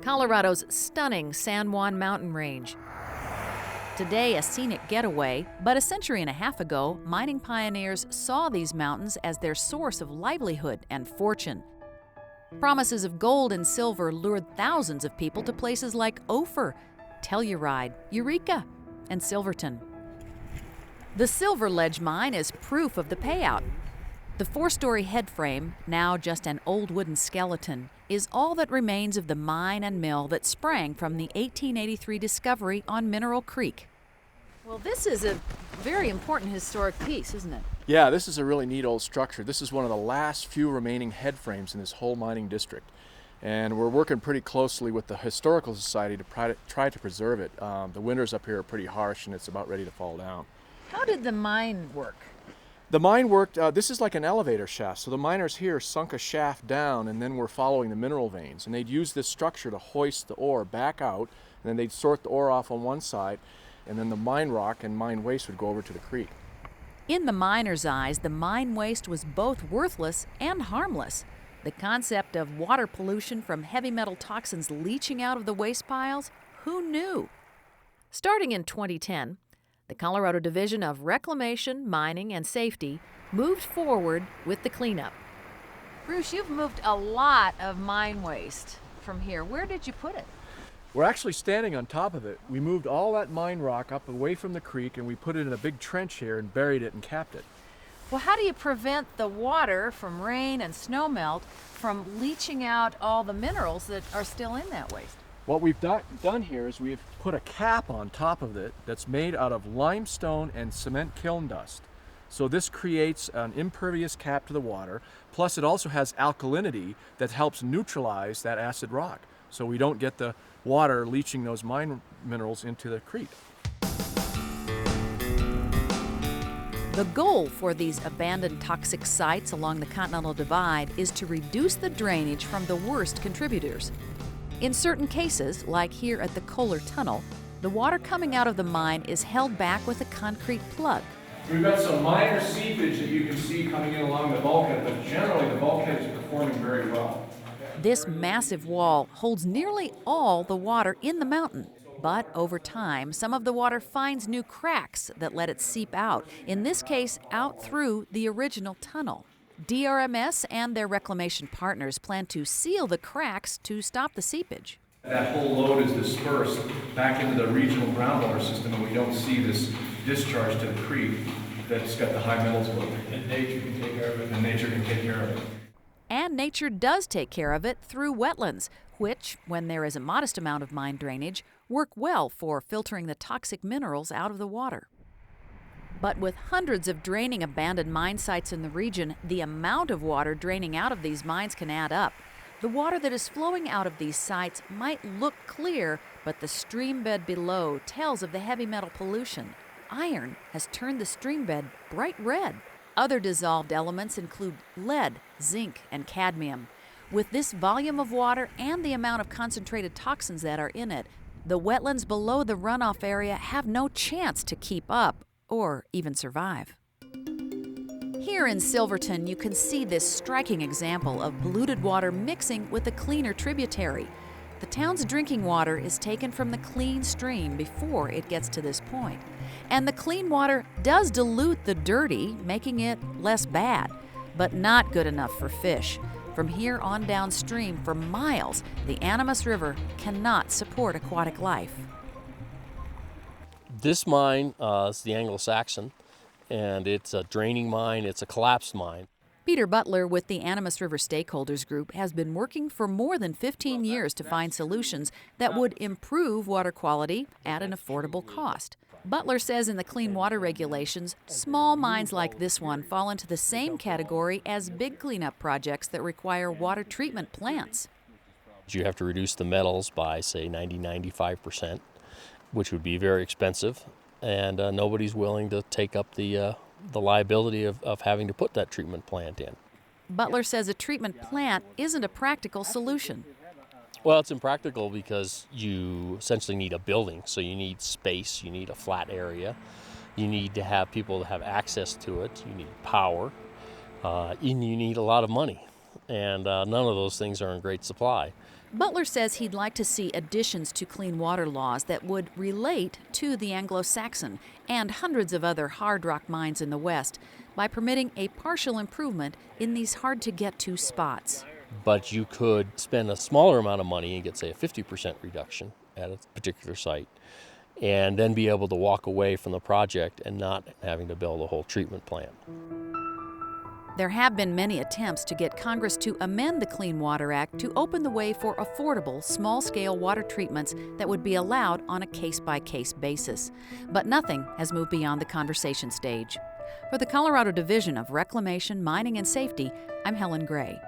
Colorado's stunning San Juan mountain range. Today, a scenic getaway, but a century and a half ago, mining pioneers saw these mountains as their source of livelihood and fortune. Promises of gold and silver lured thousands of people to places like Ophir, Telluride, Eureka, and Silverton. The Silver Ledge mine is proof of the payout. The 4-story head frame, now just an old wooden skeleton, is all that remains of the mine and mill that sprang from the 1883 discovery on Mineral Creek. Well, this is a very important historic piece, isn't it? Yeah, this is a really neat old structure. This is one of the last few remaining head frames in this whole mining district. And we're working pretty closely with the Historical Society to try to preserve it. The winters up here are pretty harsh and it's about ready to fall down. How did the mine work? The mine worked, this is like an elevator shaft. So the miners here sunk a shaft down and then were following the mineral veins. And they'd use this structure to hoist the ore back out. And then they'd sort the ore off on one side. And then the mine rock and mine waste would go over to the creek. In the miner's eyes, the mine waste was both worthless and harmless. The concept of water pollution from heavy metal toxins leaching out of the waste piles, who knew? Starting in 2010, the Colorado Division of Reclamation, Mining, and Safety moved forward with the cleanup. Bruce, you've moved a lot of mine waste from here. Where did you put it? We're actually standing on top of it. We moved all that mine rock up away from the creek and we put it in a big trench here and buried it and capped it. Well, how do you prevent the water from rain and snowmelt from leaching out all the minerals that are still in that waste? What we've done here is we've put a cap on top of it that's made out of limestone and cement kiln dust. So this creates an impervious cap to the water, plus it also has alkalinity that helps neutralize that acid rock. So we don't get the water leaching those mine minerals into the creek. The goal for these abandoned toxic sites along the Continental Divide is to reduce the drainage from the worst contributors. In certain cases, like here at the Kohler Tunnel, the water coming out of the mine is held back with a concrete plug. We've got some minor seepage that you can see coming in along the bulkhead, but generally the bulkhead is performing very well. This massive wall holds nearly all the water in the mountain. But over time, some of the water finds new cracks that let it seep out, in this case, out through the original tunnel. DRMS and their reclamation partners plan to seal the cracks to stop the seepage. That whole load is dispersed back into the regional groundwater system, and we don't see this discharge to the creek that's got the high metals load. And nature can take care of it. And nature can take care of it. And nature does take care of it through wetlands, which, when there is a modest amount of mine drainage, work well for filtering the toxic minerals out of the water. But with hundreds of draining abandoned mine sites in the region, the amount of water draining out of these mines can add up. The water that is flowing out of these sites might look clear, but the stream bed below tells of the heavy metal pollution. Iron has turned the stream bed bright red. Other dissolved elements include lead, zinc, and cadmium. With this volume of water and the amount of concentrated toxins that are in it, the wetlands below the runoff area have no chance to keep up or even survive. Here in Silverton, you can see this striking example of polluted water mixing with a cleaner tributary. The town's drinking water is taken from the clean stream before it gets to this point. And the clean water does dilute the dirty, making it less bad, but not good enough for fish. From here on downstream for miles, the Animas River cannot support aquatic life. This mine is the Anglo-Saxon, and it's a draining mine, it's a collapsed mine. Peter Butler with the Animas River Stakeholders Group has been working for more than 15 years to find solutions that would improve water quality at an affordable cost. Butler says in the clean water regulations, small mines like this one fall into the same category as big cleanup projects that require water treatment plants. You have to reduce the metals by, say, 90-95%, which would be very expensive, and nobody's willing to take up the liability of having to put that treatment plant in. Butler says a treatment plant isn't a practical solution. Well, it's impractical because you essentially need a building. So you need space, you need a flat area, you need to have people that have access to it, you need power, and you need a lot of money. And none of those things are in great supply. Butler says he'd like to see additions to clean water laws that would relate to the Anglo-Saxon and hundreds of other hard rock mines in the West by permitting a partial improvement in these hard-to-get-to spots. But you could spend a smaller amount of money and get, say, a 50% reduction at a particular site, and then be able to walk away from the project and not having to build a whole treatment plant. There have been many attempts to get Congress to amend the Clean Water Act to open the way for affordable, small-scale water treatments that would be allowed on a case-by-case basis. But nothing has moved beyond the conversation stage. For the Colorado Division of Reclamation, Mining, and Safety, I'm Helen Gray.